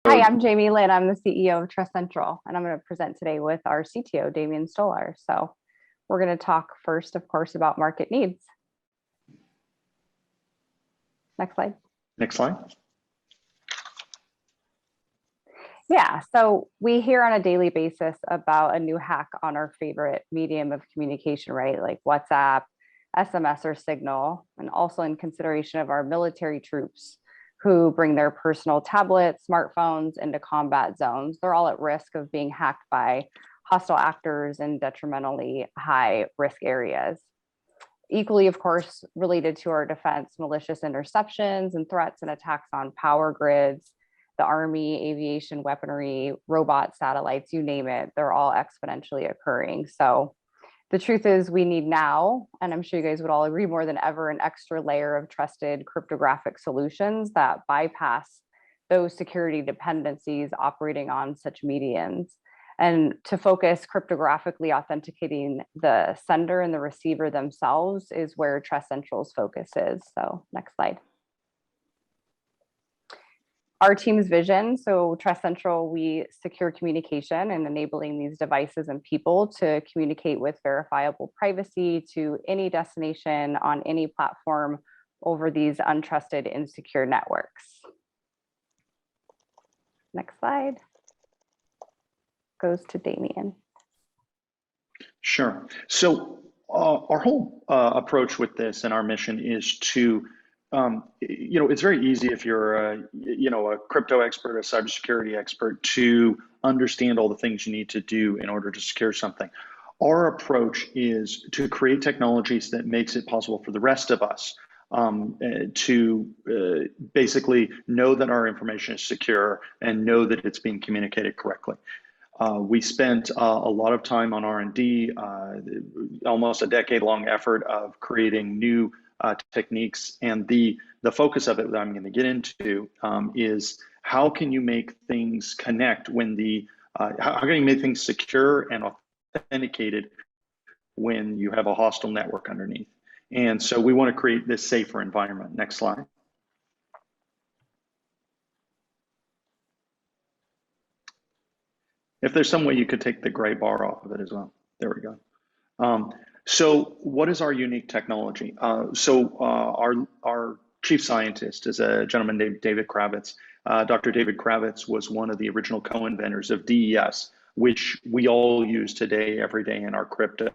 Hi, I'm Jamie Lynn. I'm the CEO of TrustCentral, and I'm going to present today with our CTO, Damian Stolar. So we're going to talk first, of course, about market needs. Next slide. Next slide. Yeah, so we hear on a daily basis about a new hack on our favorite medium of communication, right? Like WhatsApp, SMS, or Signal, and also in consideration of our military troops who bring their personal tablets, smartphones into combat zones. They're all at risk of being hacked by hostile actors in detrimentally high risk areas. Equally, of course, related to our defense, malicious interceptions and threats and attacks on power grids, the Army, aviation, weaponry, robots, satellites, you name it, they're all exponentially occurring. So the truth is we need now, and I'm sure you guys would all agree more than ever, an extra layer of trusted cryptographic solutions that bypass those security dependencies operating on such mediums. And to focus cryptographically authenticating the sender and the receiver themselves is where TrustCentral's focus is. So next slide. Our team's vision, so TrustCentral, we secure communication and enabling these devices and people to communicate with verifiable privacy to any destination on any platform over these untrusted, insecure networks. Next slide. Goes to Damian. Sure. So our whole approach with this and our mission is to it's very easy if you're a crypto expert, a cybersecurity expert, to understand all the things you need to do in order to secure something. Our approach is to create technologies that makes it possible for the rest of us to basically know that our information is secure and know that it's being communicated correctly. We spent a lot of time on R&D, almost a decade-long effort of creating new techniques, and the focus of it that I'm going to get into is how can you make things connect when how can you make things secure and authenticated when you have a hostile network underneath. And so we want to create this safer environment. Next slide. If there's some way you could take the gray bar off of it as well. There we go. So what is our unique technology? Our chief scientist is a gentleman named David Kravitz. Dr. David Kravitz was one of the original co-inventors of DES, which we all use today, every day in our crypto.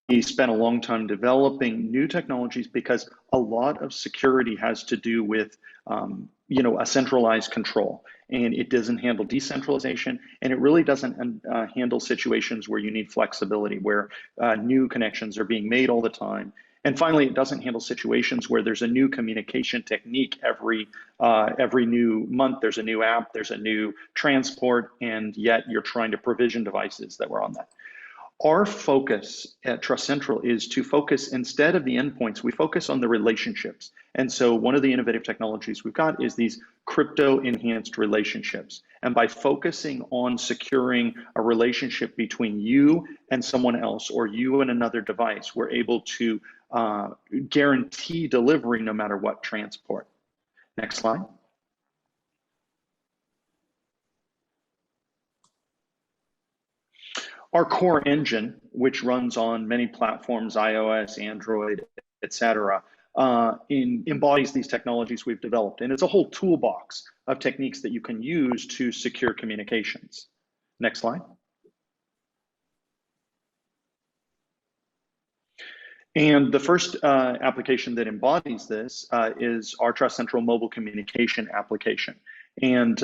He spent a long time developing new technologies because a lot of security has to do with a centralized control, and it doesn't handle decentralization, and it really doesn't handle situations where you need flexibility, where new connections are being made all the time. And finally, it doesn't handle situations where there's a new communication technique every new month. There's a new app, there's a new transport, and yet you're trying to provision devices that were on that. Our focus at TrustCentral is to focus, instead of the endpoints, we focus on the relationships. And so one of the innovative technologies we've got is these crypto-enhanced relationships. And by focusing on securing a relationship between you and someone else, or you and another device, we're able to guarantee delivery no matter what transport. Next slide. Our core engine, which runs on many platforms, iOS, Android, etc., embodies these technologies we've developed. And it's a whole toolbox of techniques that you can use to secure communications. Next slide. And the first application that embodies this is our TrustCentral mobile communication application. And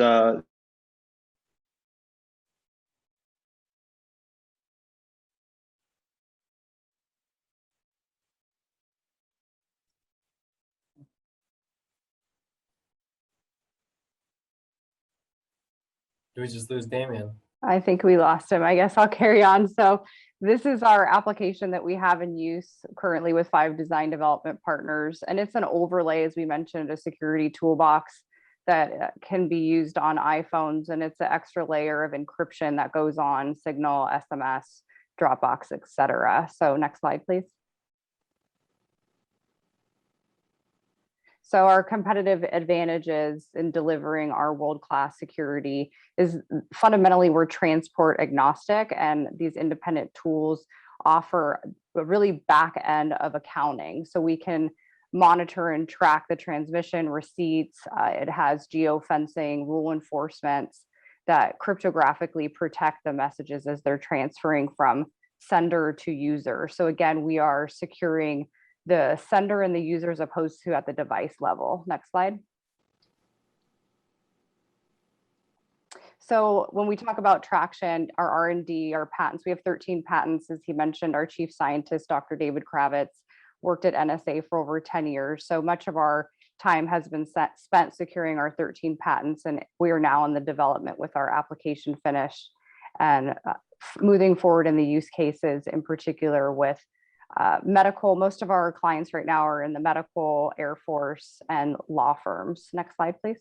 Did we just lose Damian? I think we lost him. I guess I'll carry on. So this is our application that we have in use currently with 5 design development partners. And it's an overlay, as we mentioned, a security toolbox that can be used on iPhones. And it's an extra layer of encryption that goes on Signal, SMS, Dropbox, etc. So next slide, please. So our competitive advantages in delivering our world-class security is fundamentally we're transport agnostic, and these independent tools offer a really back end of accounting. So we can monitor and track the transmission receipts. It has geofencing, rule enforcements that cryptographically protect the messages as they're transferring from sender to user. So again, we are securing the sender and the user as opposed to at the device level. Next slide. So when we talk about traction, our R&D, our patents, we have 13 patents. As he mentioned, our chief scientist, Dr. David Kravitz, worked at NSA for over 10 years. So much of our time has been spent securing our 13 patents, and we are now in the development with our application finished and moving forward in the use cases, in particular with medical. Most of our clients right now are in the medical, Air Force, and law firms. Next slide, please.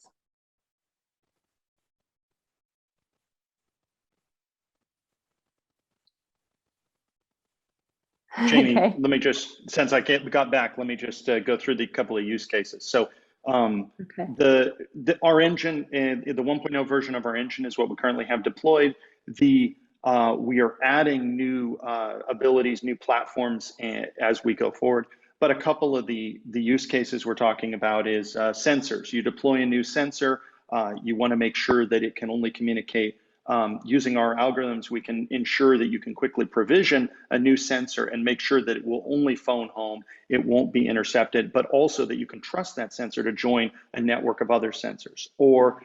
Jamie, Okay. let me just, since I got back, let me just go through the couple of use cases. So our engine, the 1.0 version of our engine is what we currently have deployed. We are adding new abilities, new platforms as we go forward. But a couple of the use cases we're talking about is sensors. You deploy a new sensor, you want to make sure that it can only communicate. Using our algorithms, we can ensure that you can quickly provision a new sensor and make sure that it will only phone home, it won't be intercepted, but also that you can trust that sensor to join a network of other sensors. Or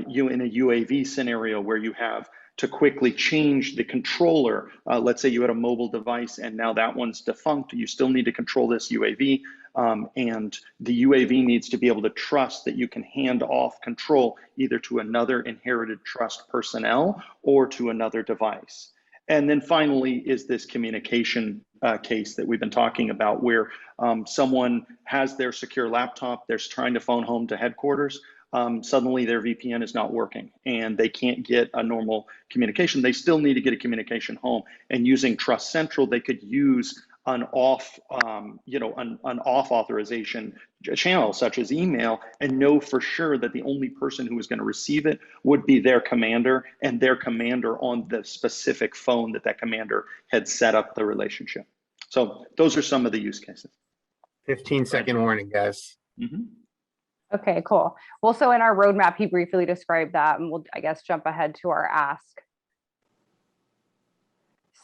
you in a UAV scenario where you have to quickly change the controller. Let's say you had a mobile device and now that one's defunct, you still need to control this UAV. And the UAV needs to be able to trust that you can hand off control either to another inherited trust personnel or to another device. And then finally is this communication case that we've been talking about where someone has their secure laptop, they're trying to phone home to headquarters, suddenly their VPN is not working and they can't get a normal communication. They still need to get a communication home. And using TrustCentral, they could use an off, an off authorization channel such as email and know for sure that the only person who is going to receive it would be their commander and their commander on the specific phone that commander had set up the relationship. So those are some of the use cases. 15-second warning, guys. Mm-hmm. Okay, cool. Well, so in our roadmap, he briefly described that, and we'll, I guess, jump ahead to our ask.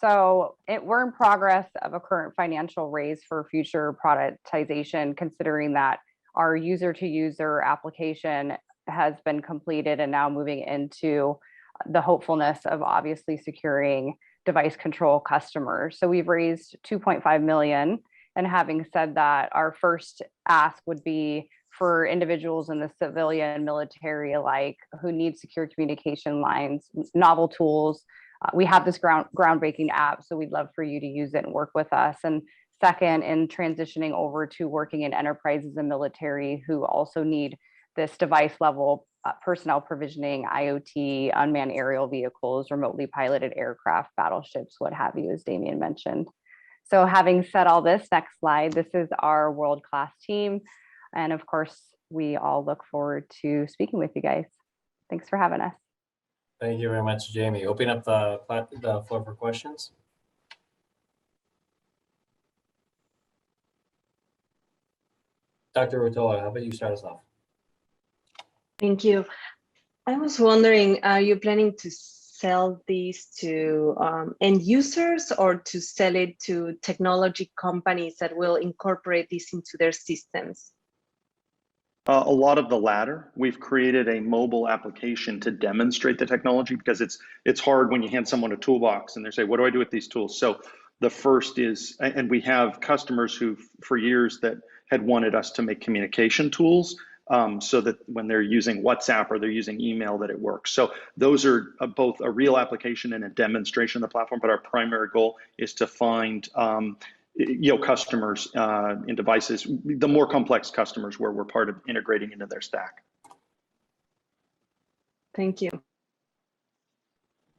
So we're in progress of a current financial raise for future productization, considering that our user-to-user application has been completed and now moving into the hopefulness of obviously securing device control customers. So we've raised 2.5 million. And having said that, our first ask would be for individuals in the civilian military alike who need secure communication lines, novel tools. We have this groundbreaking app, so we'd love for you to use it and work with us. And second, in transitioning over to working in enterprises and military who also need this device level personnel provisioning, IoT, unmanned aerial vehicles, remotely piloted aircraft, battleships, what have you, as Damien mentioned. So having said all this, next slide, this is our world-class team. And of course, we all look forward to speaking with you guys. Thanks for having us. Thank you very much, Jamie. Open up the floor for questions. Dr. Rotola, how about you start us off? Thank you. I was wondering, are you planning to sell these to end users or to sell it to technology companies that will incorporate this into their systems? A lot of the latter. We've created a mobile application to demonstrate the technology because it's hard when you hand someone a toolbox and they say, what do I do with these tools? So the first is, and we have customers who for years that had wanted us to make communication tools so that when they're using WhatsApp or they're using email that it works. So those are both a real application and a demonstration of the platform, but our primary goal is to find customers in devices, the more complex customers where we're part of integrating into their stack. Thank you.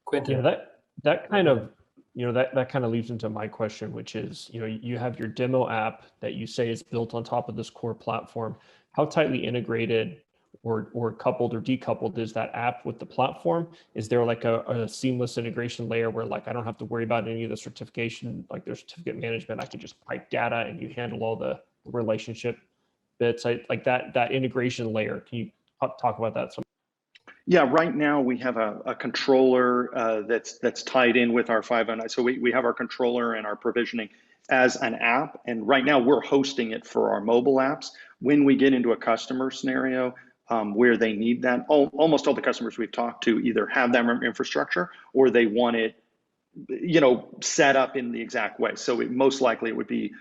Quentin. Yeah, that kind of that kind of leads into my question, which is, you have your demo app that you say is built on top of this core platform. How tightly integrated or coupled or decoupled is that app with the platform? Is there like a seamless integration layer where like I don't have to worry about any of the certification, like their certificate management, I can just pipe data and you handle all the relationship bits, like that integration layer? Can you talk about that some? Yeah, right now we have a controller that's tied in with our 509. So we have our controller and our provisioning as an app. And right now we're hosting it for our mobile apps. When we get into a customer scenario where they need that, almost all the customers we've talked to either have that infrastructure or they want it, set up in the exact way. So most likely it would be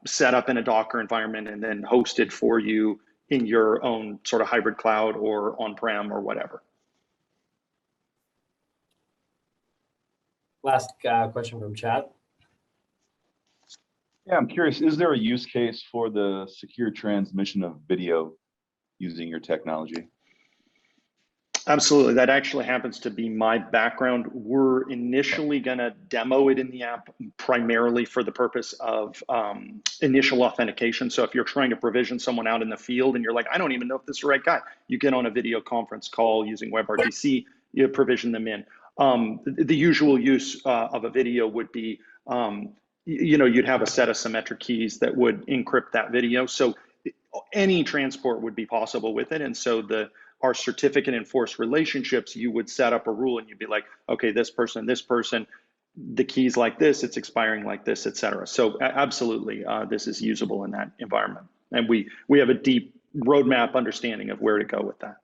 set up in a Docker environment and then hosted for you in your own sort of hybrid cloud or on-prem or whatever. Last question from chat. Yeah, I'm curious, is there a use case for the secure transmission of video using your technology? Absolutely. That actually happens to be my background. We're initially going to demo it in the app primarily for the purpose of initial authentication. So if you're trying to provision someone out in the field and you're like, I don't even know if this is the right guy, you get on a video conference call using WebRTC, you provision them in. The usual use of a video would be, you'd have a set of symmetric keys that would encrypt that video. So any transport would be possible with it. And so our certificate enforced relationships, you would set up a rule and you'd be like, okay, this person, the key's like this, it's expiring like this, et cetera. So absolutely, this is usable in that environment. And we have a deep roadmap understanding of where to go with that.